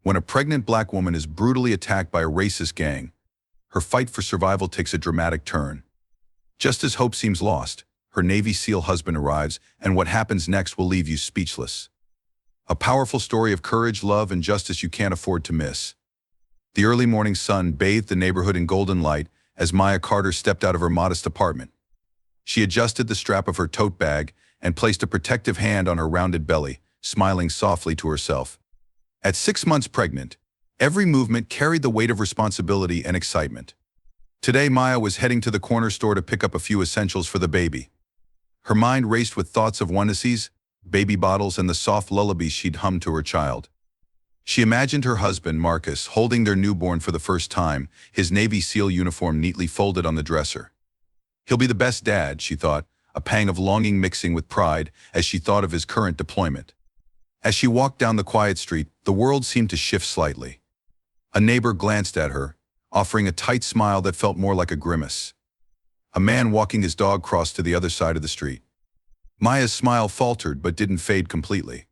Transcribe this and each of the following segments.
When a pregnant black woman is brutally attacked by a racist gang, her fight for survival takes a dramatic turn. Just as hope seems lost, her Navy SEAL husband arrives, and what happens next will leave you speechless. A powerful story of courage, love, and justice you can't afford to miss. The early morning sun bathed the neighborhood in golden light as Maya Carter stepped out of her modest apartment. She adjusted the strap of her tote bag and placed a protective hand on her rounded belly, smiling softly to herself. At 6 months pregnant, every movement carried the weight of responsibility and excitement. Today, Maya was heading to the corner store to pick up a few essentials for the baby. Her mind raced with thoughts of onesies, baby bottles, and the soft lullabies she'd hummed to her child. She imagined her husband, Marcus, holding their newborn for the first time, his Navy SEAL uniform neatly folded on the dresser. He'll be the best dad, she thought, a pang of longing mixing with pride as she thought of his current deployment. As she walked down the quiet street, the world seemed to shift slightly. A neighbor glanced at her, offering a tight smile that felt more like a grimace. A man walking his dog crossed to the other side of the street. Maya's smile faltered but didn't fade completely.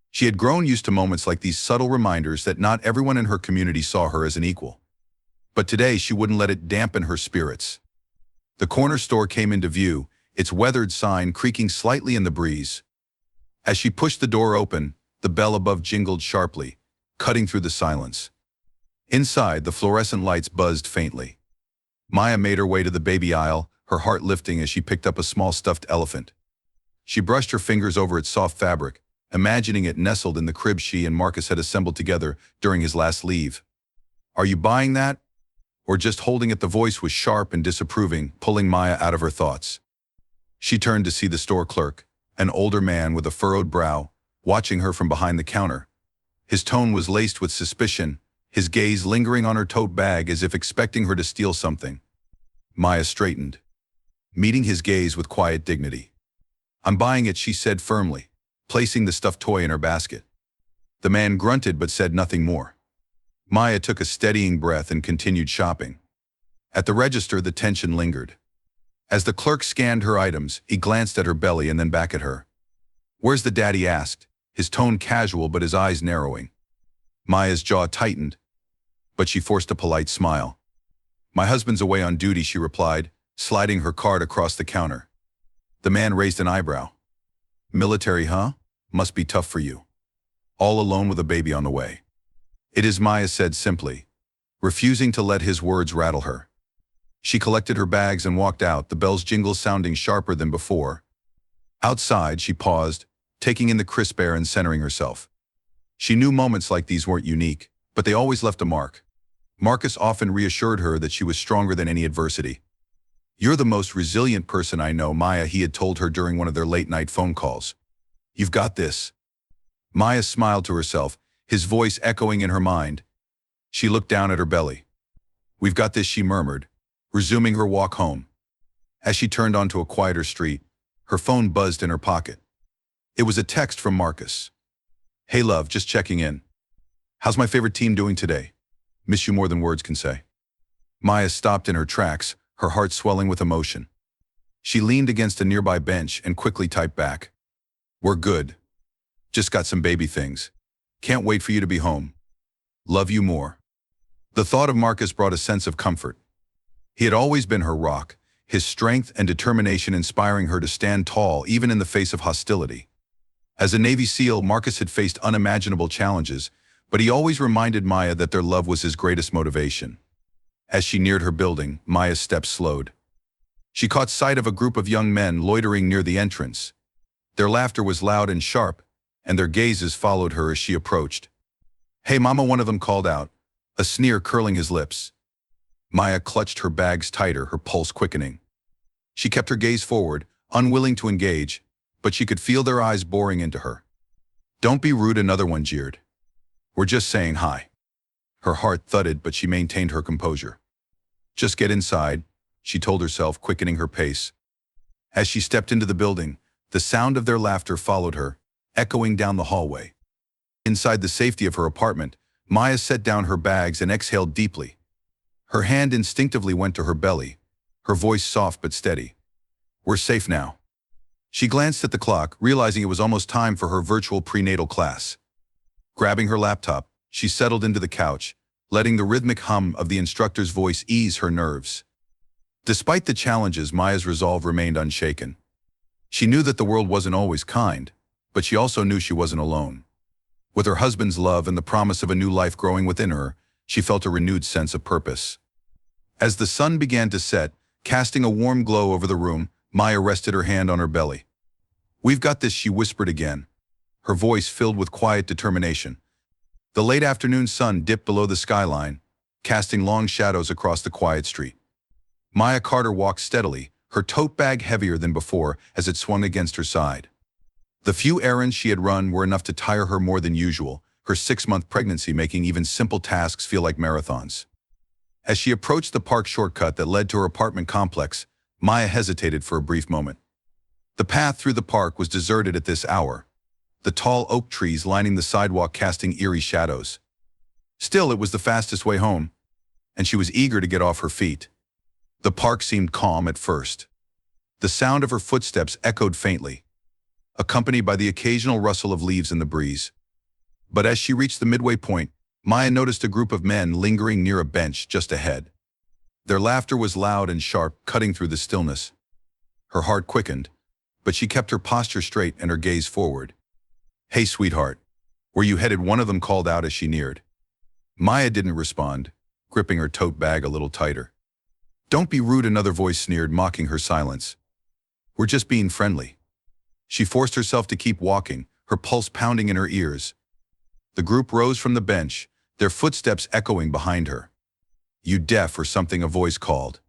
She had grown used to moments like these subtle reminders that not everyone in her community saw her as an equal. But today she wouldn't let it dampen her spirits. The corner store came into view, its weathered sign creaking slightly in the breeze. As she pushed the door open, the bell above jingled sharply, cutting through the silence. Inside, the fluorescent lights buzzed faintly. Maya made her way to the baby aisle, her heart lifting as she picked up a small stuffed elephant. She brushed her fingers over its soft fabric, imagining it nestled in the crib she and Marcus had assembled together during his last leave. "Are you buying that? Or just holding it?" The voice was sharp and disapproving, pulling Maya out of her thoughts. She turned to see the store clerk, an older man with a furrowed brow, watching her from behind the counter. His tone was laced with suspicion, his gaze lingering on her tote bag as if expecting her to steal something. Maya straightened, meeting his gaze with quiet dignity. "I'm buying it," she said firmly, placing the stuffed toy in her basket. The man grunted but said nothing more. Maya took a steadying breath and continued shopping. At the register, the tension lingered. As the clerk scanned her items, he glanced at her belly and then back at her. "Where's the dad?" he asked, his tone casual but his eyes narrowing. Maya's jaw tightened, but she forced a polite smile. "My husband's away on duty," she replied, sliding her card across the counter. The man raised an eyebrow. "Military, huh? Must be tough for you. All alone with a baby on the way." "It is," Maya said simply, refusing to let his words rattle her. She collected her bags and walked out, the bell's jingle sounding sharper than before. Outside, she paused, taking in the crisp air and centering herself. She knew moments like these weren't unique, but they always left a mark. Marcus often reassured her that she was stronger than any adversity. "You're the most resilient person I know," Maya, he had told her during one of their late-night phone calls. "You've got this." Maya smiled to herself, his voice echoing in her mind. She looked down at her belly. "We've got this," she murmured, resuming her walk home. As she turned onto a quieter street, her phone buzzed in her pocket. It was a text from Marcus. "Hey love, just checking in. How's my favorite team doing today? Miss you more than words can say." Maya stopped in her tracks, her heart swelling with emotion. She leaned against a nearby bench and quickly typed back. "We're good. Just got some baby things. Can't wait for you to be home. Love you more." The thought of Marcus brought a sense of comfort. He had always been her rock, his strength and determination inspiring her to stand tall even in the face of hostility. As a Navy SEAL, Marcus had faced unimaginable challenges, but he always reminded Maya that their love was his greatest motivation. As she neared her building, Maya's steps slowed. She caught sight of a group of young men loitering near the entrance. Their laughter was loud and sharp, and their gazes followed her as she approached. "Hey mama," one of them called out, a sneer curling his lips. Maya clutched her bags tighter, her pulse quickening. She kept her gaze forward, unwilling to engage, but she could feel their eyes boring into her. "Don't be rude," another one jeered. "We're just saying hi." Her heart thudded, but she maintained her composure. "Just get inside," she told herself, quickening her pace. As she stepped into the building, the sound of their laughter followed her, echoing down the hallway. Inside the safety of her apartment, Maya set down her bags and exhaled deeply. Her hand instinctively went to her belly, her voice soft but steady. "We're safe now." She glanced at the clock, realizing it was almost time for her virtual prenatal class. Grabbing her laptop, She settled into the couch, letting the rhythmic hum of the instructor's voice ease her nerves. Despite the challenges, Maya's resolve remained unshaken. She knew that the world wasn't always kind, but she also knew she wasn't alone. With her husband's love and the promise of a new life growing within her, she felt a renewed sense of purpose. As the sun began to set, casting a warm glow over the room, Maya rested her hand on her belly. "We've got this," she whispered again, her voice filled with quiet determination. The late afternoon sun dipped below the skyline, casting long shadows across the quiet street. Maya Carter walked steadily, her tote bag heavier than before as it swung against her side. The few errands she had run were enough to tire her more than usual, her 6-month pregnancy making even simple tasks feel like marathons. As she approached the park shortcut that led to her apartment complex, Maya hesitated for a brief moment. The path through the park was deserted at this hour, the tall oak trees lining the sidewalk casting eerie shadows. Still, it was the fastest way home, and she was eager to get off her feet. The park seemed calm at first. The sound of her footsteps echoed faintly, accompanied by the occasional rustle of leaves in the breeze. But as she reached the midway point, Maya noticed a group of men lingering near a bench just ahead. Their laughter was loud and sharp, cutting through the stillness. Her heart quickened, but she kept her posture straight and her gaze forward. "Hey, sweetheart, where you headed?" one of them called out as she neared. Maya didn't respond, gripping her tote bag a little tighter. "Don't be rude," another voice sneered, mocking her silence. "We're just being friendly." She forced herself to keep walking, her pulse pounding in her ears. The group rose from the bench, their footsteps echoing behind her. "You deaf or something?" a voice called.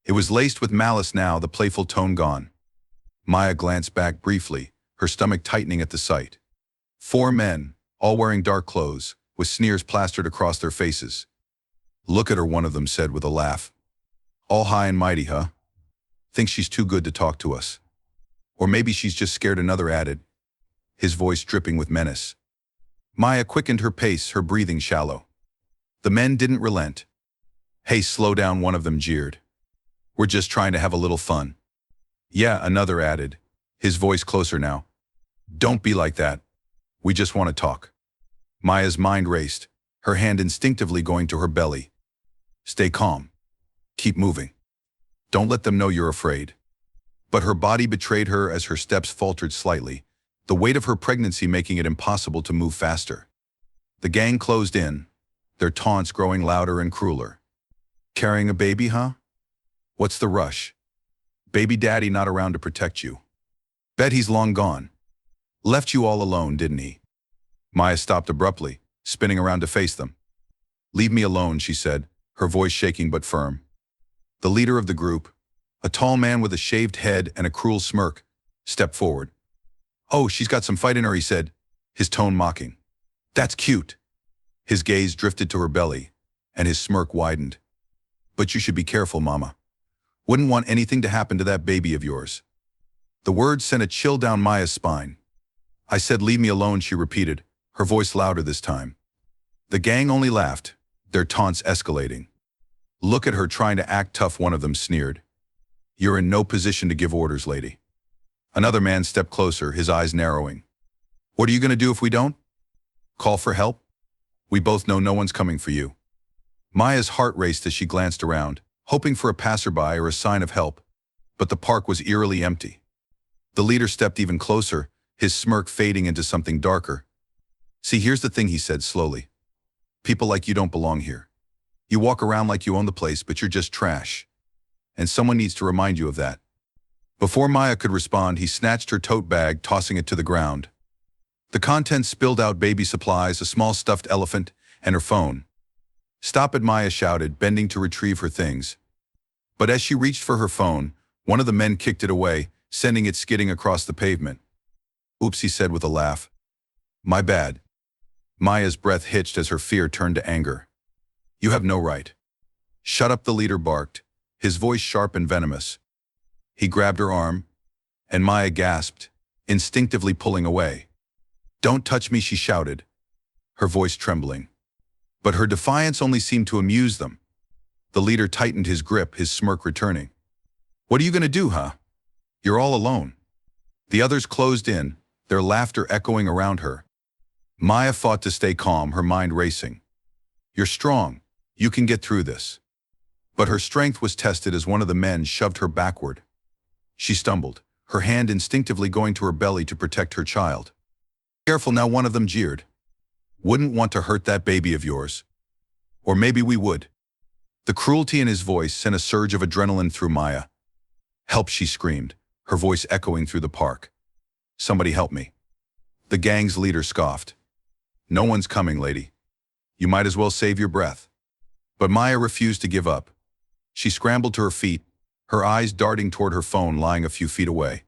It was laced with malice now, the playful tone gone. Maya glanced back briefly, her stomach tightening at the sight. 4 men, all wearing dark clothes, with sneers plastered across their faces. "Look at her," one of them said with a laugh. "All high and mighty, huh? Thinks she's too good to talk to us. Or maybe she's just scared," another added, his voice dripping with menace. Maya quickened her pace, her breathing shallow. The men didn't relent. "Hey, slow down," one of them jeered. "We're just trying to have a little fun." "Yeah," another added, his voice closer now. "Don't be like that. We just want to talk." Maya's mind raced, her hand instinctively going to her belly. "Stay calm. Keep moving. Don't let them know you're afraid." But her body betrayed her as her steps faltered slightly, the weight of her pregnancy making it impossible to move faster. The gang closed in, their taunts growing louder and crueler. "Carrying a baby, huh? What's the rush? Baby daddy not around to protect you. Bet he's long gone. Left you all alone, didn't he?" Maya stopped abruptly, spinning around to face them. "Leave me alone," she said, her voice shaking but firm. The leader of the group, a tall man with a shaved head and a cruel smirk, stepped forward. "Oh, she's got some fight in her," he said, his tone mocking. "That's cute." His gaze drifted to her belly, and his smirk widened. "But you should be careful, Mama. Wouldn't want anything to happen to that baby of yours." The words sent a chill down Maya's spine. "I said leave me alone," she repeated, her voice louder this time. The gang only laughed, their taunts escalating. "Look at her trying to act tough," one of them sneered. "You're in no position to give orders, lady." Another man stepped closer, his eyes narrowing. "What are you going to do if we don't? Call for help? We both know no one's coming for you." Maya's heart raced as she glanced around, hoping for a passerby or a sign of help, but the park was eerily empty. The leader stepped even closer, his smirk fading into something darker. "See, here's the thing," he said slowly. "People like you don't belong here. You walk around like you own the place, but you're just trash. And someone needs to remind you of that." Before Maya could respond, he snatched her tote bag, tossing it to the ground. The contents spilled out: baby supplies, a small stuffed elephant, and her phone. "Stop it," Maya shouted, bending to retrieve her things. But as she reached for her phone, one of the men kicked it away, sending it skidding across the pavement. "Oops," he said with a laugh. "My bad." Maya's breath hitched as her fear turned to anger. "You have no right." "Shut up," the leader barked, his voice sharp and venomous. He grabbed her arm, and Maya gasped, instinctively pulling away. "Don't touch me," she shouted, her voice trembling. But her defiance only seemed to amuse them. The leader tightened his grip, his smirk returning. "What are you going to do, huh? You're all alone." The others closed in, their laughter echoing around her. Maya fought to stay calm, her mind racing. You're strong. You can get through this. But her strength was tested as one of the men shoved her backward. She stumbled, her hand instinctively going to her belly to protect her child. Careful now, one of them jeered. Wouldn't want to hurt that baby of yours. Or maybe we would. The cruelty in his voice sent a surge of adrenaline through Maya. Help, she screamed, her voice echoing through the park. Somebody help me. The gang's leader scoffed. No one's coming, lady. You might as well save your breath. But Maya refused to give up. She scrambled to her feet, her eyes darting toward her phone lying a few feet away.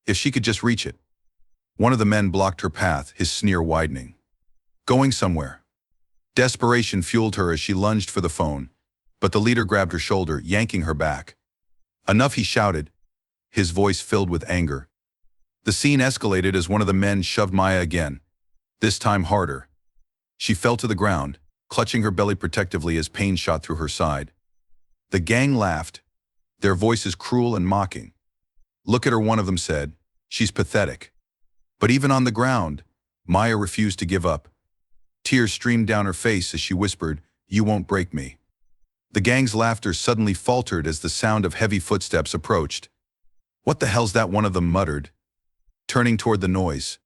If she could just reach it. One of the men blocked her path, his sneer widening. Going somewhere. Desperation fueled her as she lunged for the phone, but the leader grabbed her shoulder, yanking her back. Enough, he shouted, his voice filled with anger. The scene escalated as one of the men shoved Maya again, this time harder. She fell to the ground, clutching her belly protectively as pain shot through her side. The gang laughed, their voices cruel and mocking. Look at her, one of them said. She's pathetic. But even on the ground, Maya refused to give up. Tears streamed down her face as she whispered, "You won't break me." The gang's laughter suddenly faltered as the sound of heavy footsteps approached. What the hell's that, one of them muttered, turning toward the noise.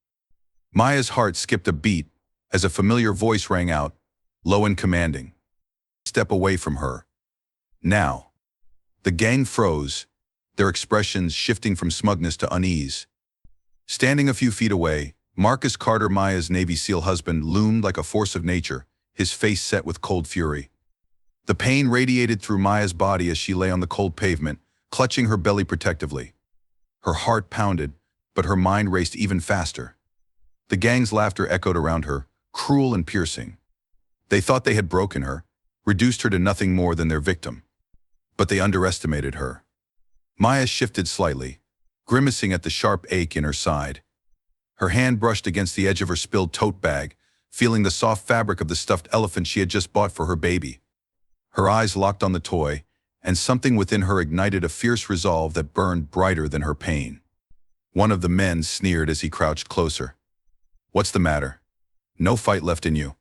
Maya's heart skipped a beat as a familiar voice rang out, low and commanding. Step away from her. Now. The gang froze, their expressions shifting from smugness to unease. Standing a few feet away, Marcus Carter, Maya's Navy SEAL husband, loomed like a force of nature, his face set with cold fury. The pain radiated through Maya's body as she lay on the cold pavement, clutching her belly protectively. Her heart pounded, but her mind raced even faster. The gang's laughter echoed around her, cruel and piercing. They thought they had broken her, reduced her to nothing more than their victim. But they underestimated her. Maya shifted slightly, grimacing at the sharp ache in her side. Her hand brushed against the edge of her spilled tote bag, feeling the soft fabric of the stuffed elephant she had just bought for her baby. Her eyes locked on the toy, and something within her ignited a fierce resolve that burned brighter than her pain. One of the men sneered as he crouched closer. What's the matter? No fight left in you.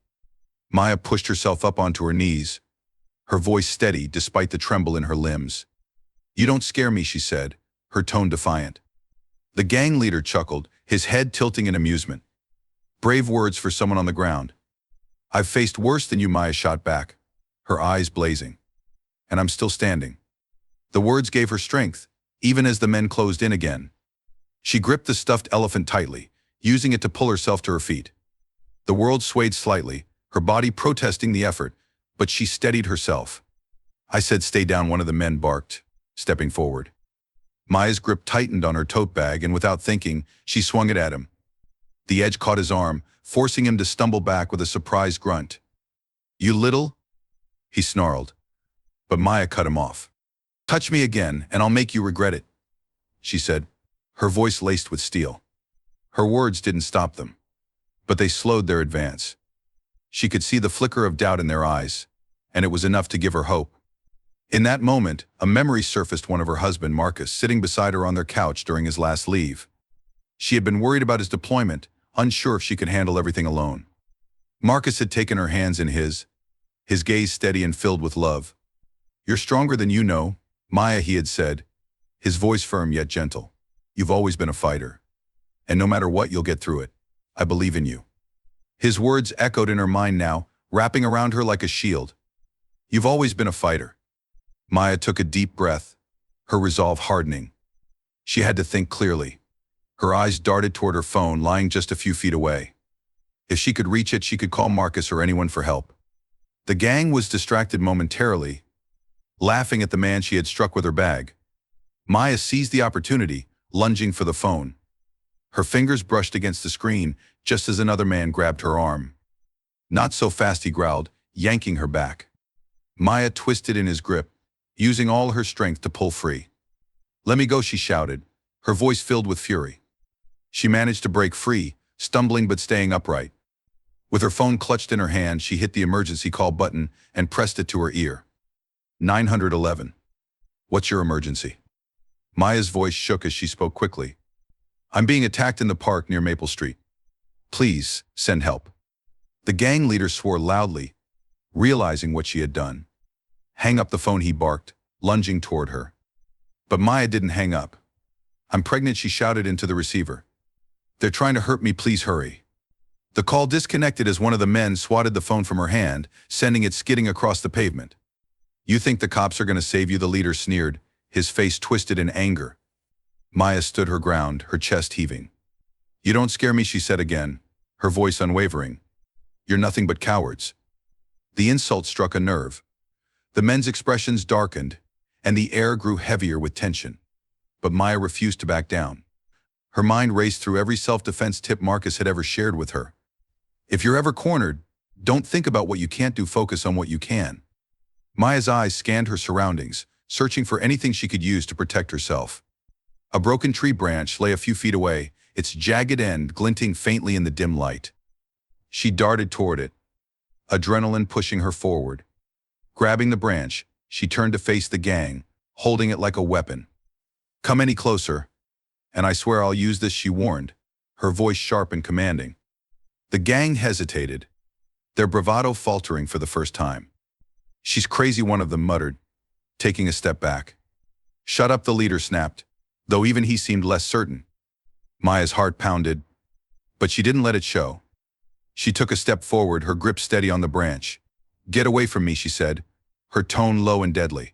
Maya pushed herself up onto her knees, her voice steady despite the tremble in her limbs. You don't scare me, she said, her tone defiant. The gang leader chuckled, his head tilting in amusement. Brave words for someone on the ground. I've faced worse than you, Maya shot back, her eyes blazing. And I'm still standing. The words gave her strength, even as the men closed in again. She gripped the stuffed elephant tightly, using it to pull herself to her feet. The world swayed slightly, her body protesting the effort, but she steadied herself. I said stay down, one of the men barked, stepping forward. Maya's grip tightened on her tote bag, and without thinking, she swung it at him. The edge caught his arm, forcing him to stumble back with a surprised grunt. You little? He snarled. But Maya cut him off. Touch me again, and I'll make you regret it, she said, her voice laced with steel. Her words didn't stop them, but they slowed their advance. She could see the flicker of doubt in their eyes, and it was enough to give her hope. In that moment, a memory surfaced, one of her husband, Marcus, sitting beside her on their couch during his last leave. She had been worried about his deployment, unsure if she could handle everything alone. Marcus had taken her hands in his gaze steady and filled with love. You're stronger than you know, Maya, he had said, his voice firm yet gentle. You've always been a fighter. And no matter what, you'll get through it. I believe in you. His words echoed in her mind now, wrapping around her like a shield. You've always been a fighter. Maya took a deep breath, her resolve hardening. She had to think clearly. Her eyes darted toward her phone, lying just a few feet away. If she could reach it, she could call Marcus or anyone for help. The gang was distracted momentarily, laughing at the man she had struck with her bag. Maya seized the opportunity, lunging for the phone. Her fingers brushed against the screen just as another man grabbed her arm. Not so fast, he growled, yanking her back. Maya twisted in his grip, using all her strength to pull free. Let me go, she shouted, her voice filled with fury. She managed to break free, stumbling but staying upright. With her phone clutched in her hand, she hit the emergency call button and pressed it to her ear. 911. What's your emergency? Maya's voice shook as she spoke quickly. I'm being attacked in the park near Maple Street. Please, send help. The gang leader swore loudly, realizing what she had done. Hang up the phone, he barked, lunging toward her. But Maya didn't hang up. I'm pregnant, she shouted into the receiver. They're trying to hurt me, please hurry. The call disconnected as one of the men swatted the phone from her hand, sending it skidding across the pavement. You think the cops are going to save you, the leader sneered, his face twisted in anger. Maya stood her ground, her chest heaving. You don't scare me, she said again, her voice unwavering. You're nothing but cowards. The insult struck a nerve. The men's expressions darkened, and the air grew heavier with tension. But Maya refused to back down. Her mind raced through every self-defense tip Marcus had ever shared with her. If you're ever cornered, don't think about what you can't do, focus on what you can. Maya's eyes scanned her surroundings, searching for anything she could use to protect herself. A broken tree branch lay a few feet away, its jagged end glinting faintly in the dim light. She darted toward it, adrenaline pushing her forward. Grabbing the branch, she turned to face the gang, holding it like a weapon. Come any closer, and I swear I'll use this, she warned, her voice sharp and commanding. The gang hesitated, their bravado faltering for the first time. She's crazy, one of them muttered, taking a step back. Shut up, the leader snapped, though even he seemed less certain. Maya's heart pounded, but she didn't let it show. She took a step forward, her grip steady on the branch. Get away from me, she said, her tone low and deadly.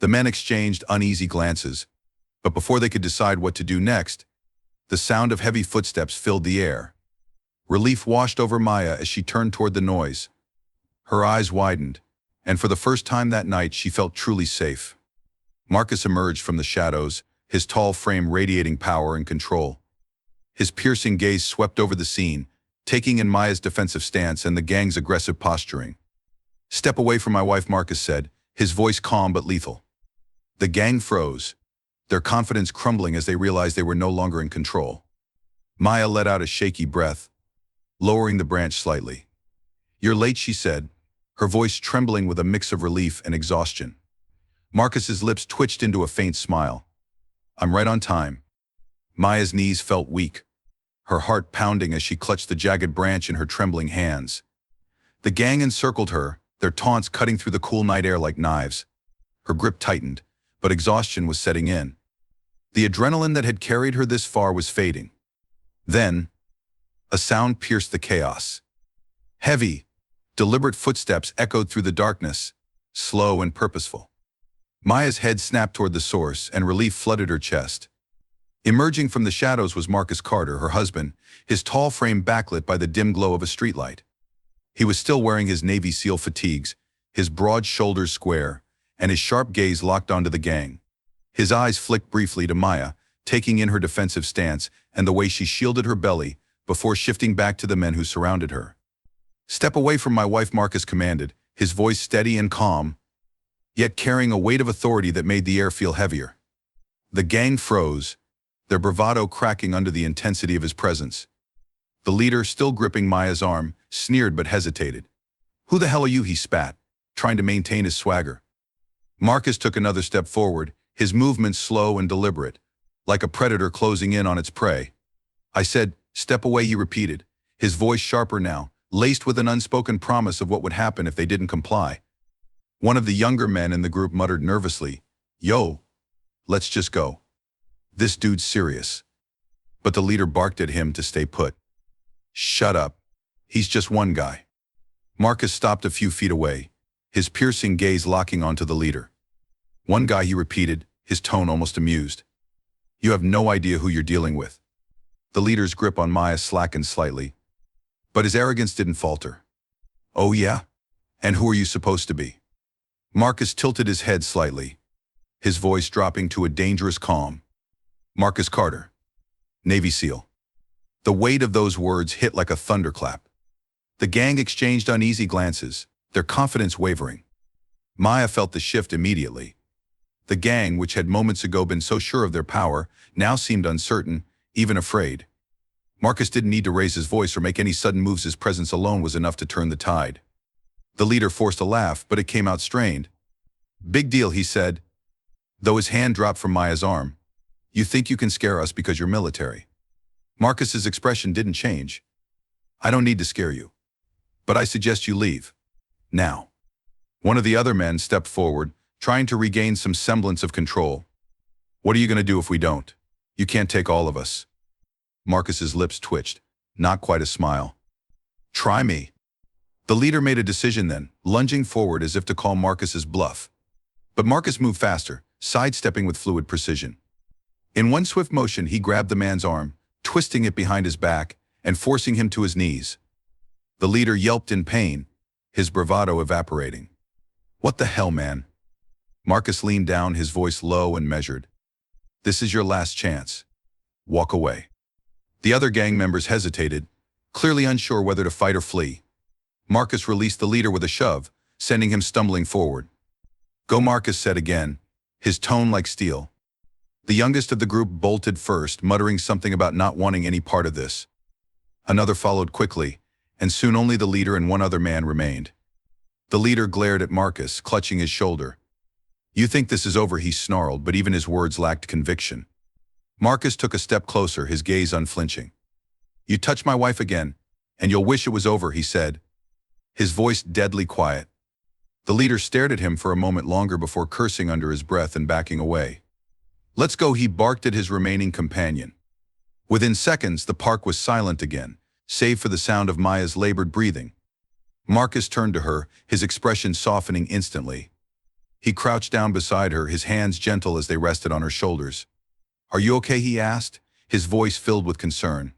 The men exchanged uneasy glances, but before they could decide what to do next, the sound of heavy footsteps filled the air. Relief washed over Maya as she turned toward the noise. Her eyes widened, and for the first time that night she felt truly safe. Marcus emerged from the shadows, his tall frame radiating power and control. His piercing gaze swept over the scene, taking in Maya's defensive stance and the gang's aggressive posturing. Step away from my wife, Marcus said, his voice calm but lethal. The gang froze, their confidence crumbling as they realized they were no longer in control. Maya let out a shaky breath, lowering the branch slightly. You're late, she said, her voice trembling with a mix of relief and exhaustion. Marcus's lips twitched into a faint smile. I'm right on time. Maya's knees felt weak, her heart pounding as she clutched the jagged branch in her trembling hands. The gang encircled her, their taunts cutting through the cool night air like knives. Her grip tightened, but exhaustion was setting in. The adrenaline that had carried her this far was fading. Then, a sound pierced the chaos. Heavy, deliberate footsteps echoed through the darkness, slow and purposeful. Maya's head snapped toward the source, and relief flooded her chest. Emerging from the shadows was Marcus Carter, her husband, his tall frame backlit by the dim glow of a streetlight. He was still wearing his Navy SEAL fatigues, his broad shoulders square, and his sharp gaze locked onto the gang. His eyes flicked briefly to Maya, taking in her defensive stance and the way she shielded her belly before shifting back to the men who surrounded her. Step away from my wife, Marcus commanded, his voice steady and calm, yet carrying a weight of authority that made the air feel heavier. The gang froze, their bravado cracking under the intensity of his presence. The leader, still gripping Maya's arm, sneered but hesitated. Who the hell are you, he spat, trying to maintain his swagger. Marcus took another step forward, his movements slow and deliberate, like a predator closing in on its prey. I said, step away, he repeated, his voice sharper now, laced with an unspoken promise of what would happen if they didn't comply. One of the younger men in the group muttered nervously, Yo, let's just go. This dude's serious. But the leader barked at him to stay put. Shut up. He's just one guy. Marcus stopped a few feet away, his piercing gaze locking onto the leader. One guy, he repeated, his tone almost amused. You have no idea who you're dealing with. The leader's grip on Maya slackened slightly, but his arrogance didn't falter. Oh yeah? And who are you supposed to be? Marcus tilted his head slightly, his voice dropping to a dangerous calm. Marcus Carter, Navy SEAL. The weight of those words hit like a thunderclap. The gang exchanged uneasy glances, their confidence wavering. Maya felt the shift immediately. The gang, which had moments ago been so sure of their power, now seemed uncertain, even afraid. Marcus didn't need to raise his voice or make any sudden moves. His presence alone was enough to turn the tide. The leader forced a laugh, but it came out strained. Big deal, he said, though his hand dropped from Maya's arm. You think you can scare us because you're military. Marcus's expression didn't change. I don't need to scare you. But I suggest you leave. Now. One of the other men stepped forward, trying to regain some semblance of control. What are you going to do if we don't? You can't take all of us. Marcus's lips twitched, not quite a smile. Try me. The leader made a decision then, lunging forward as if to call Marcus's bluff. But Marcus moved faster, sidestepping with fluid precision. In one swift motion, he grabbed the man's arm, twisting it behind his back and forcing him to his knees. The leader yelped in pain, his bravado evaporating. What the hell, man? Marcus leaned down, his voice low and measured. This is your last chance. Walk away. The other gang members hesitated, clearly unsure whether to fight or flee. Marcus released the leader with a shove, sending him stumbling forward. Go, Marcus said again, his tone like steel. The youngest of the group bolted first, muttering something about not wanting any part of this. Another followed quickly, and soon only the leader and one other man remained. The leader glared at Marcus, clutching his shoulder. You think this is over, he snarled, but even his words lacked conviction. Marcus took a step closer, his gaze unflinching. You touch my wife again, and you'll wish it was over, he said, his voice deadly quiet. The leader stared at him for a moment longer before cursing under his breath and backing away. Let's go, he barked at his remaining companion. Within seconds, the park was silent again, save for the sound of Maya's labored breathing. Marcus turned to her, his expression softening instantly. He crouched down beside her, his hands gentle as they rested on her shoulders. Are you okay, he asked, his voice filled with concern.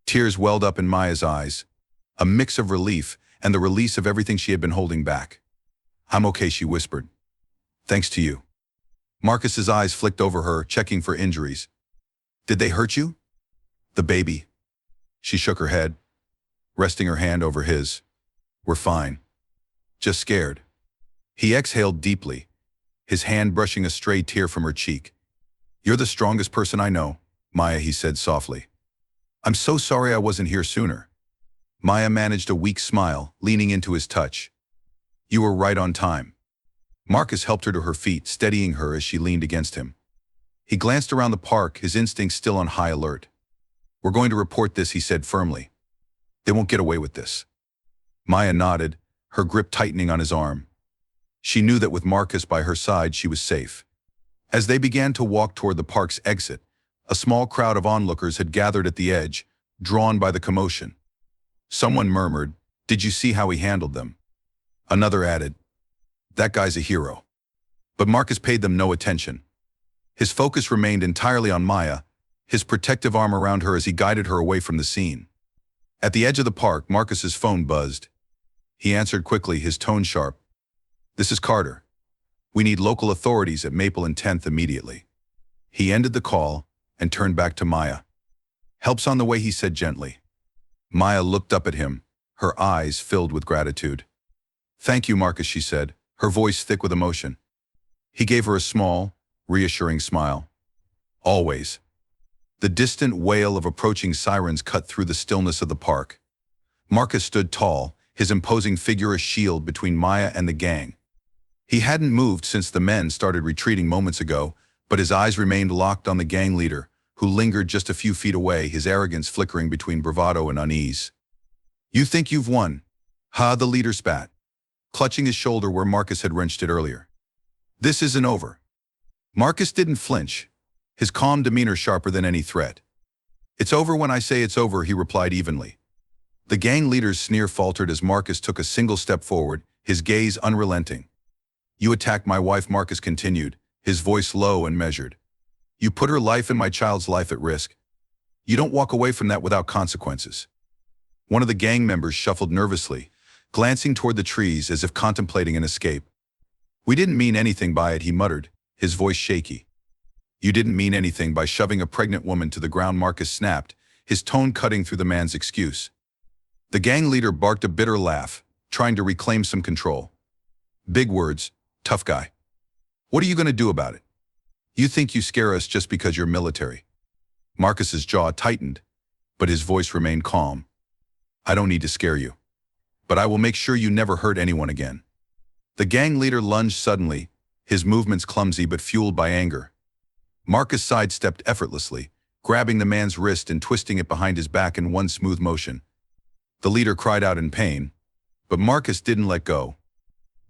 Tears welled up in Maya's eyes, a mix of relief and the release of everything she had been holding back. I'm okay, she whispered. Thanks to you. Marcus's eyes flicked over her, checking for injuries. Did they hurt you? The baby. She shook her head, resting her hand over his. We're fine. Just scared. He exhaled deeply, his hand brushing a stray tear from her cheek. You're the strongest person I know, Maya, he said softly. I'm so sorry I wasn't here sooner. Maya managed a weak smile, leaning into his touch. You were right on time. Marcus helped her to her feet, steadying her as she leaned against him. He glanced around the park, his instincts still on high alert. We're going to report this, he said firmly. They won't get away with this. Maya nodded, her grip tightening on his arm. She knew that with Marcus by her side, she was safe. As they began to walk toward the park's exit, a small crowd of onlookers had gathered at the edge, drawn by the commotion. Someone murmured, "Did you see how he handled them?" Another added, "That guy's a hero." But Marcus paid them no attention. His focus remained entirely on Maya, his protective arm around her as he guided her away from the scene. At the edge of the park, Marcus's phone buzzed. He answered quickly, his tone sharp. This is Carter. We need local authorities at Maple and 10th immediately. He ended the call and turned back to Maya. Help's on the way, he said gently. Maya looked up at him, her eyes filled with gratitude. Thank you, Marcus, she said, her voice thick with emotion. He gave her a small, reassuring smile. Always. The distant wail of approaching sirens cut through the stillness of the park. Marcus stood tall, his imposing figure a shield between Maya and the gang. He hadn't moved since the men started retreating moments ago, but his eyes remained locked on the gang leader, who lingered just a few feet away, his arrogance flickering between bravado and unease. You think you've won? Ha, the leader spat, clutching his shoulder where Marcus had wrenched it earlier. This isn't over. Marcus didn't flinch, his calm demeanor sharper than any threat. It's over when I say it's over, he replied evenly. The gang leader's sneer faltered as Marcus took a single step forward, his gaze unrelenting. You attacked my wife, Marcus continued, his voice low and measured. You put her life and my child's life at risk. You don't walk away from that without consequences. One of the gang members shuffled nervously, glancing toward the trees as if contemplating an escape. We didn't mean anything by it, he muttered, his voice shaky. You didn't mean anything by shoving a pregnant woman to the ground, Marcus snapped, his tone cutting through the man's excuse. The gang leader barked a bitter laugh, trying to reclaim some control. Big words, tough guy. What are you going to do about it? You think you scare us just because you're military. Marcus's jaw tightened, but his voice remained calm. I don't need to scare you, but I will make sure you never hurt anyone again. The gang leader lunged suddenly, his movements clumsy but fueled by anger. Marcus sidestepped effortlessly, grabbing the man's wrist and twisting it behind his back in one smooth motion. The leader cried out in pain, but Marcus didn't let go.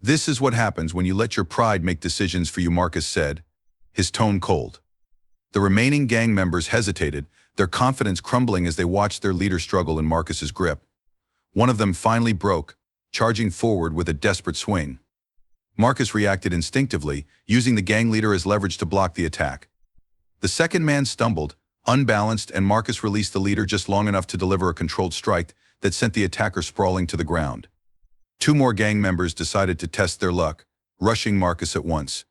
"This is what happens when you let your pride make decisions for you," Marcus said, his tone cold. The remaining gang members hesitated, their confidence crumbling as they watched their leader struggle in Marcus's grip. One of them finally broke, charging forward with a desperate swing. Marcus reacted instinctively, using the gang leader as leverage to block the attack. The second man stumbled, unbalanced, and Marcus released the leader just long enough to deliver a controlled strike that sent the attacker sprawling to the ground. Two more gang members decided to test their luck, rushing Marcus at once.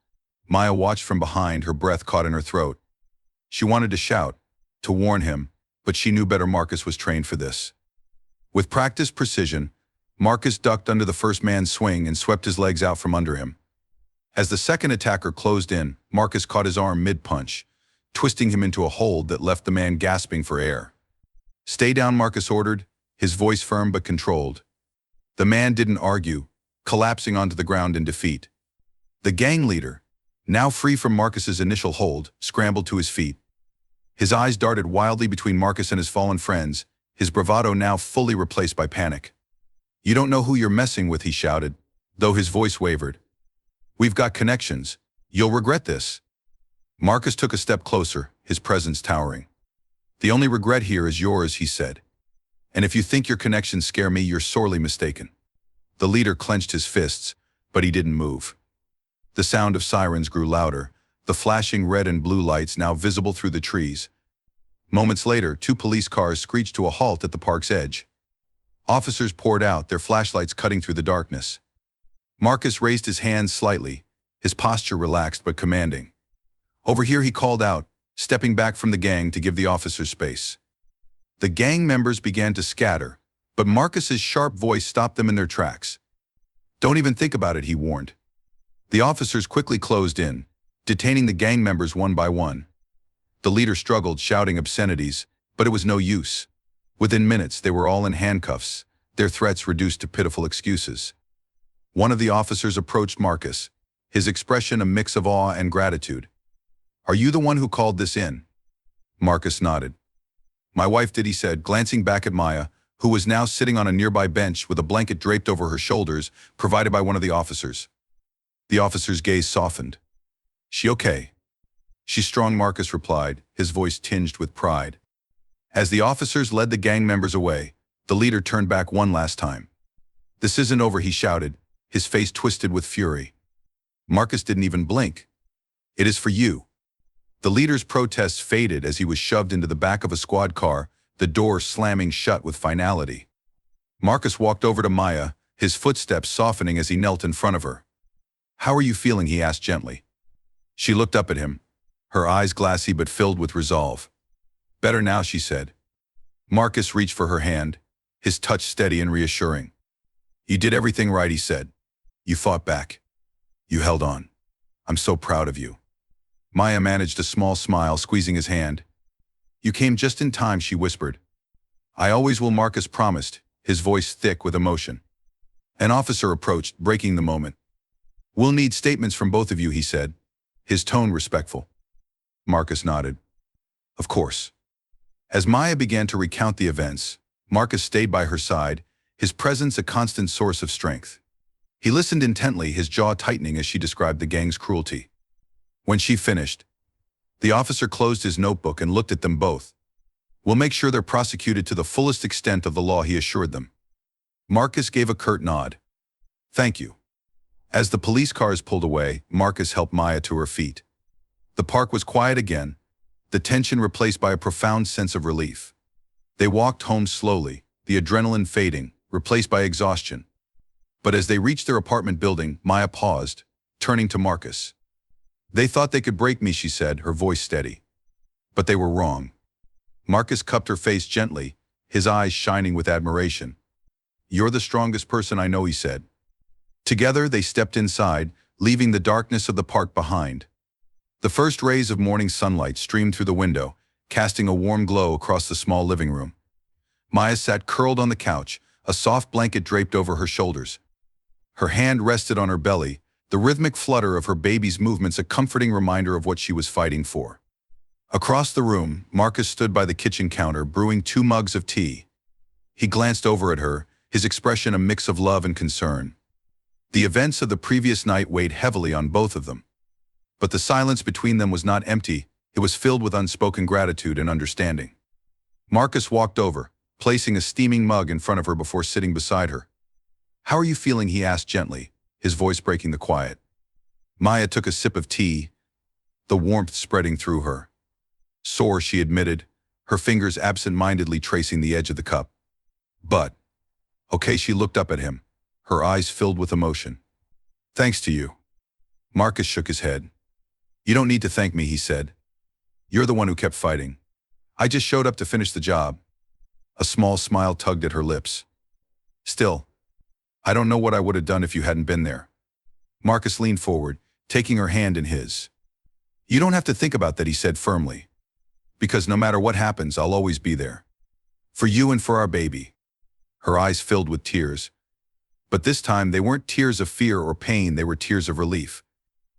Maya watched from behind, her breath caught in her throat. She wanted to shout, to warn him, but she knew better. Marcus was trained for this. With practiced precision, Marcus ducked under the first man's swing and swept his legs out from under him. As the second attacker closed in, Marcus caught his arm mid-punch, twisting him into a hold that left the man gasping for air. "Stay down," Marcus ordered, his voice firm but controlled. The man didn't argue, collapsing onto the ground in defeat. The gang leader, now free from Marcus's initial hold, scrambled to his feet. His eyes darted wildly between Marcus and his fallen friends, his bravado now fully replaced by panic. "You don't know who you're messing with," he shouted, though his voice wavered. "We've got connections. You'll regret this." Marcus took a step closer, his presence towering. "The only regret here is yours," he said. "And if you think your connections scare me, you're sorely mistaken." The leader clenched his fists, but he didn't move. The sound of sirens grew louder, the flashing red and blue lights now visible through the trees. Moments later, two police cars screeched to a halt at the park's edge. Officers poured out, their flashlights cutting through the darkness. Marcus raised his hands slightly, his posture relaxed but commanding. "Over here," he called out, stepping back from the gang to give the officers space. The gang members began to scatter, but Marcus's sharp voice stopped them in their tracks. "Don't even think about it," he warned. The officers quickly closed in, detaining the gang members one by one. The leader struggled, shouting obscenities, but it was no use. Within minutes, they were all in handcuffs, their threats reduced to pitiful excuses. One of the officers approached Marcus, his expression a mix of awe and gratitude. "Are you the one who called this in?" Marcus nodded. "My wife did," he said, glancing back at Maya, who was now sitting on a nearby bench with a blanket draped over her shoulders, provided by one of the officers. The officer's gaze softened. "She okay?" "She's strong," Marcus replied, his voice tinged with pride. As the officers led the gang members away, the leader turned back one last time. "This isn't over," he shouted, his face twisted with fury. Marcus didn't even blink. "It is for you." The leader's protests faded as he was shoved into the back of a squad car, the door slamming shut with finality. Marcus walked over to Maya, his footsteps softening as he knelt in front of her. "How are you feeling?" he asked gently. She looked up at him, her eyes glassy but filled with resolve. "Better now," she said. Marcus reached for her hand, his touch steady and reassuring. "You did everything right," he said. "You fought back. You held on. I'm so proud of you." Maya managed a small smile, squeezing his hand. "You came just in time," she whispered. "I always will," Marcus promised, his voice thick with emotion. An officer approached, breaking the moment. "We'll need statements from both of you," he said, his tone respectful. Marcus nodded. "Of course." As Maya began to recount the events, Marcus stayed by her side, his presence a constant source of strength. He listened intently, his jaw tightening as she described the gang's cruelty. When she finished, the officer closed his notebook and looked at them both. "We'll make sure they're prosecuted to the fullest extent of the law," he assured them. Marcus gave a curt nod. "Thank you." As the police cars pulled away, Marcus helped Maya to her feet. The park was quiet again, the tension replaced by a profound sense of relief. They walked home slowly, the adrenaline fading, replaced by exhaustion. But as they reached their apartment building, Maya paused, turning to Marcus. "They thought they could break me," she said, her voice steady. "But they were wrong." Marcus cupped her face gently, his eyes shining with admiration. "You're the strongest person I know," he said. Together they stepped inside, leaving the darkness of the park behind. The first rays of morning sunlight streamed through the window, casting a warm glow across the small living room. Maya sat curled on the couch, a soft blanket draped over her shoulders. Her hand rested on her belly, the rhythmic flutter of her baby's movements a comforting reminder of what she was fighting for. Across the room, Marcus stood by the kitchen counter, brewing 2 mugs of tea. He glanced over at her, his expression a mix of love and concern. The events of the previous night weighed heavily on both of them. But the silence between them was not empty, it was filled with unspoken gratitude and understanding. Marcus walked over, placing a steaming mug in front of her before sitting beside her. "How are you feeling?" he asked gently, his voice breaking the quiet. Maya took a sip of tea, the warmth spreading through her. "Sore," she admitted, her fingers absent-mindedly tracing the edge of the cup. "But, okay." She looked up at him, her eyes filled with emotion. "Thanks to you." Marcus shook his head. "You don't need to thank me," he said. "You're the one who kept fighting. I just showed up to finish the job." A small smile tugged at her lips. "Still, I don't know what I would have done if you hadn't been there." Marcus leaned forward, taking her hand in his. "You don't have to think about that," he said firmly. "Because no matter what happens, I'll always be there. For you and for our baby." Her eyes filled with tears. But this time they weren't tears of fear or pain, they were tears of relief.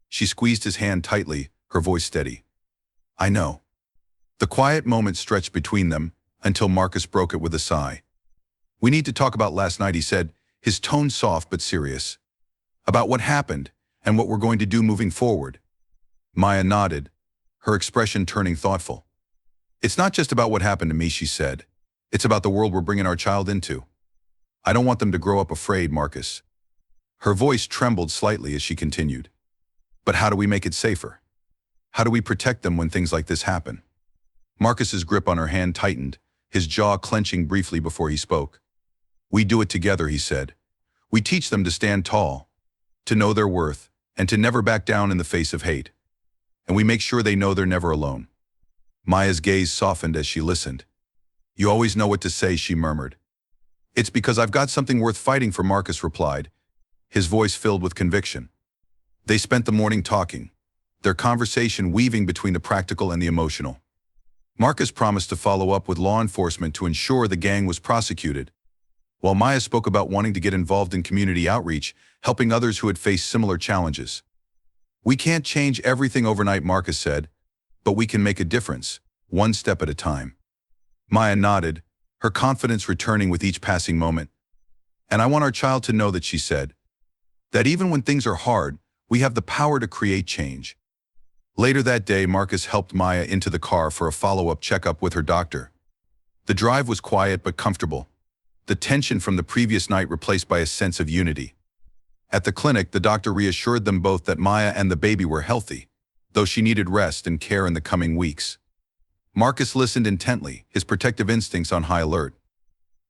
She squeezed his hand tightly, her voice steady. "I know." The quiet moment stretched between them, until Marcus broke it with a sigh. "We need to talk about last night," he said, his tone soft but serious. "About what happened, and what we're going to do moving forward." Maya nodded, her expression turning thoughtful. "It's not just about what happened to me," she said. "It's about the world we're bringing our child into. I don't want them to grow up afraid, Marcus." Her voice trembled slightly as she continued. "But how do we make it safer? How do we protect them when things like this happen?" Marcus's grip on her hand tightened, his jaw clenching briefly before he spoke. "We do it together," he said. "We teach them to stand tall, to know their worth, and to never back down in the face of hate. And we make sure they know they're never alone." Maya's gaze softened as she listened. "You always know what to say," she murmured. "It's because I've got something worth fighting for," Marcus replied, his voice filled with conviction. They spent the morning talking, their conversation weaving between the practical and the emotional. Marcus promised to follow up with law enforcement to ensure the gang was prosecuted, while Maya spoke about wanting to get involved in community outreach, helping others who had faced similar challenges. "We can't change everything overnight," Marcus said, "but we can make a difference, one step at a time." Maya nodded, her confidence returning with each passing moment. "And I want our child to know that," she said, "that even when things are hard, we have the power to create change." Later that day, Marcus helped Maya into the car for a follow-up checkup with her doctor. The drive was quiet but comfortable, the tension from the previous night replaced by a sense of unity. At the clinic, the doctor reassured them both that Maya and the baby were healthy, though she needed rest and care in the coming weeks. Marcus listened intently, his protective instincts on high alert.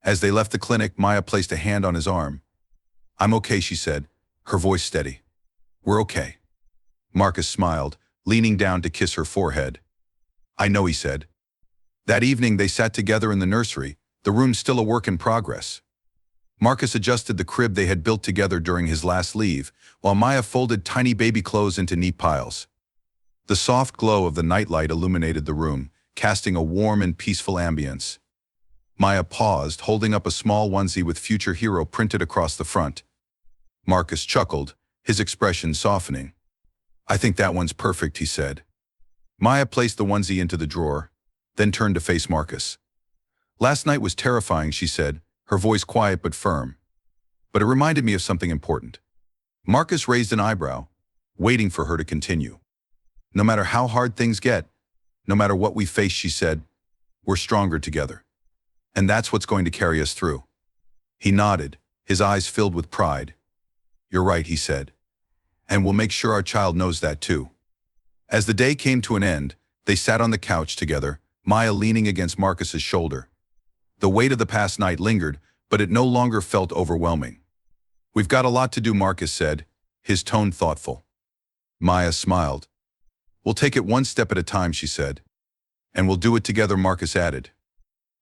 As they left the clinic, Maya placed a hand on his arm. "I'm okay," she said, her voice steady. "We're okay." Marcus smiled, leaning down to kiss her forehead. "I know," he said. That evening they sat together in the nursery, the room still a work in progress. Marcus adjusted the crib they had built together during his last leave, while Maya folded tiny baby clothes into neat piles. The soft glow of the nightlight illuminated the room, casting a warm and peaceful ambience. Maya paused, holding up a small onesie with Future Hero printed across the front. Marcus chuckled, his expression softening. "I think that one's perfect," he said. Maya placed the onesie into the drawer, then turned to face Marcus. "Last night was terrifying," she said, her voice quiet but firm. "But it reminded me of something important." Marcus raised an eyebrow, waiting for her to continue. "No matter how hard things get, no matter what we face," she said, "we're stronger together. And that's what's going to carry us through." He nodded, his eyes filled with pride. "You're right," he said. "And we'll make sure our child knows that too." As the day came to an end, they sat on the couch together, Maya leaning against Marcus's shoulder. The weight of the past night lingered, but it no longer felt overwhelming. "We've got a lot to do," Marcus said, his tone thoughtful. Maya smiled. "We'll take it one step at a time," she said. "And we'll do it together," Marcus added.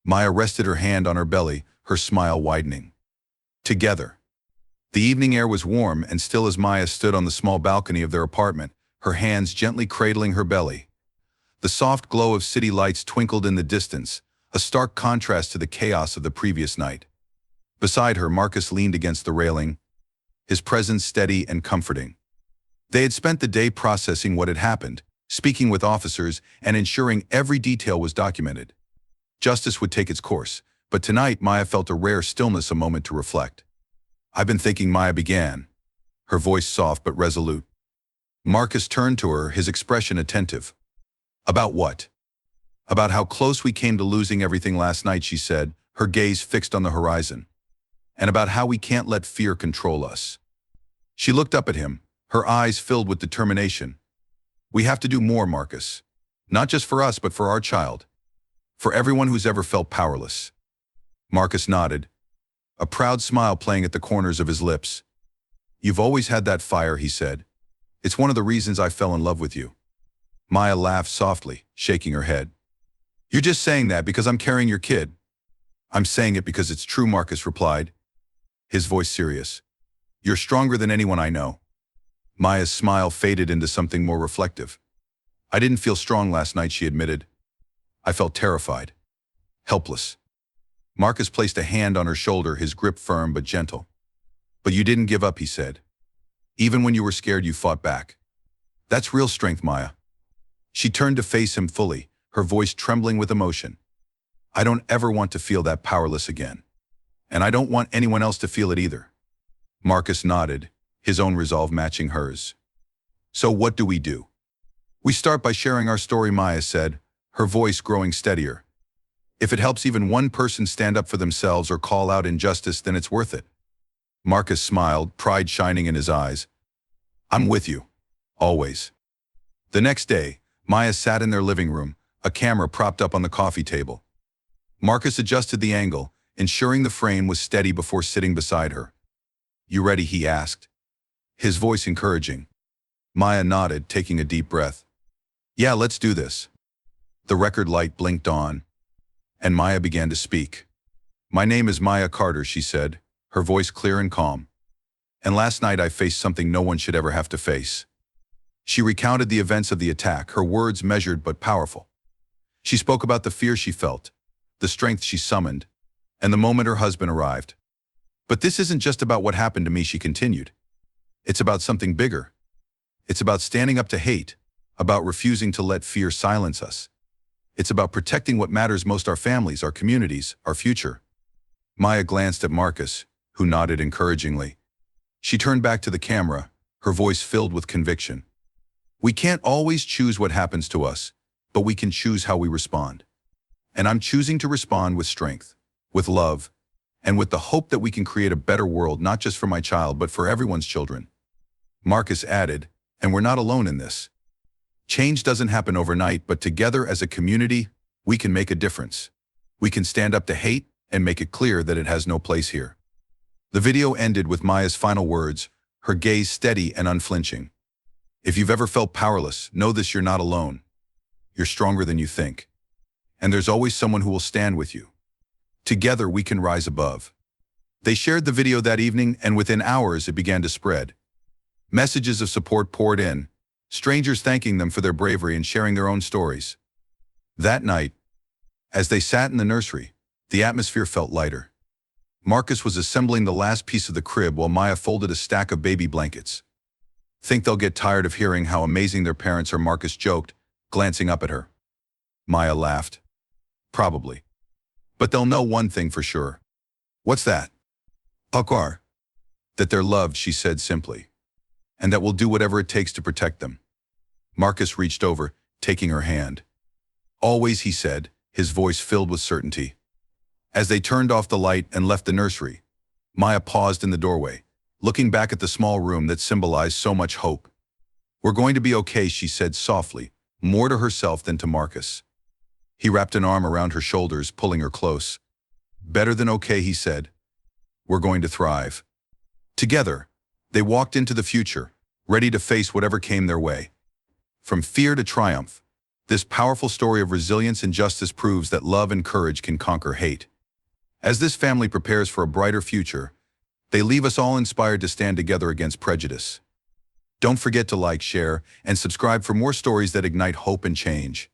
Maya rested her hand on her belly, her smile widening. Together. The evening air was warm and still as Maya stood on the small balcony of their apartment, her hands gently cradling her belly. The soft glow of city lights twinkled in the distance, a stark contrast to the chaos of the previous night. Beside her, Marcus leaned against the railing, his presence steady and comforting. They had spent the day processing what had happened, speaking with officers, and ensuring every detail was documented. Justice would take its course, But tonight, Maya felt a rare stillness, a moment to reflect. "I've been thinking," Maya began, her voice soft but resolute. Marcus turned to her, his expression attentive. "About what?" "About how close we came to losing everything last night," she said, her gaze fixed on the horizon. "And about how we can't let fear control us." She looked up at him, her eyes filled with determination. "We have to do more, Marcus. Not just for us, but for our child. For everyone who's ever felt powerless." Marcus nodded, a proud smile playing at the corners of his lips. "You've always had that fire," he said. "It's one of the reasons I fell in love with you." Maya laughed softly, shaking her head. "You're just saying that because I'm carrying your kid." "I'm saying it because it's true," Marcus replied, his voice serious. "You're stronger than anyone I know." Maya's smile faded into something more reflective. "I didn't feel strong last night," she admitted. "I felt terrified. Helpless." Marcus placed a hand on her shoulder, his grip firm but gentle. "But you didn't give up," he said. "Even when you were scared, you fought back. That's real strength, Maya." She turned to face him fully, her voice trembling with emotion. "I don't ever want to feel that powerless again. And I don't want anyone else to feel it either." Marcus nodded, his own resolve matching hers. "So what do we do?" "We start by sharing our story," Maya said, her voice growing steadier. "If it helps even one person stand up for themselves or call out injustice, then it's worth it." Marcus smiled, pride shining in his eyes. "I'm with you. Always." The next day, Maya sat in their living room, a camera propped up on the coffee table. Marcus adjusted the angle, ensuring the frame was steady before sitting beside her. "You ready?" he asked, his voice encouraging. Maya nodded, taking a deep breath. "Yeah, let's do this." The record light blinked on, and Maya began to speak. "My name is Maya Carter," she said, her voice clear and calm. "And last night I faced something no one should ever have to face." She recounted the events of the attack, her words measured but powerful. She spoke about the fear she felt, the strength she summoned, and the moment her husband arrived. "But this isn't just about what happened to me," she continued. "It's about something bigger. It's about standing up to hate, about refusing to let fear silence us. It's about protecting what matters most, our families, our communities, our future." Maya glanced at Marcus, who nodded encouragingly. She turned back to the camera, her voice filled with conviction. "We can't always choose what happens to us, but we can choose how we respond. And I'm choosing to respond with strength, with love, and with the hope that we can create a better world, not just for my child, but for everyone's children." Marcus added, "And we're not alone in this. Change doesn't happen overnight, but together as a community, we can make a difference. We can stand up to hate and make it clear that it has no place here." The video ended with Maya's final words, her gaze steady and unflinching. "If you've ever felt powerless, know this: you're not alone. You're stronger than you think. And there's always someone who will stand with you. Together we can rise above." They shared the video that evening, and within hours it began to spread. Messages of support poured in, strangers thanking them for their bravery and sharing their own stories. That night, as they sat in the nursery, the atmosphere felt lighter. Marcus was assembling the last piece of the crib while Maya folded a stack of baby blankets. "Think they'll get tired of hearing how amazing their parents are?" Marcus joked, glancing up at her. Maya laughed. "Probably. But they'll know one thing for sure." "What's that?" "Akar." "That they're loved," she said simply. "And that we'll do whatever it takes to protect them." Marcus reached over, taking her hand. "Always," he said, his voice filled with certainty. As they turned off the light and left the nursery, Maya paused in the doorway, looking back at the small room that symbolized so much hope. "We're going to be okay," she said softly, more to herself than to Marcus. He wrapped an arm around her shoulders, pulling her close. "Better than okay," he said. "We're going to thrive." Together, they walked into the future, ready to face whatever came their way. From fear to triumph, this powerful story of resilience and justice proves that love and courage can conquer hate. As this family prepares for a brighter future, they leave us all inspired to stand together against prejudice. Don't forget to like, share, and subscribe for more stories that ignite hope and change.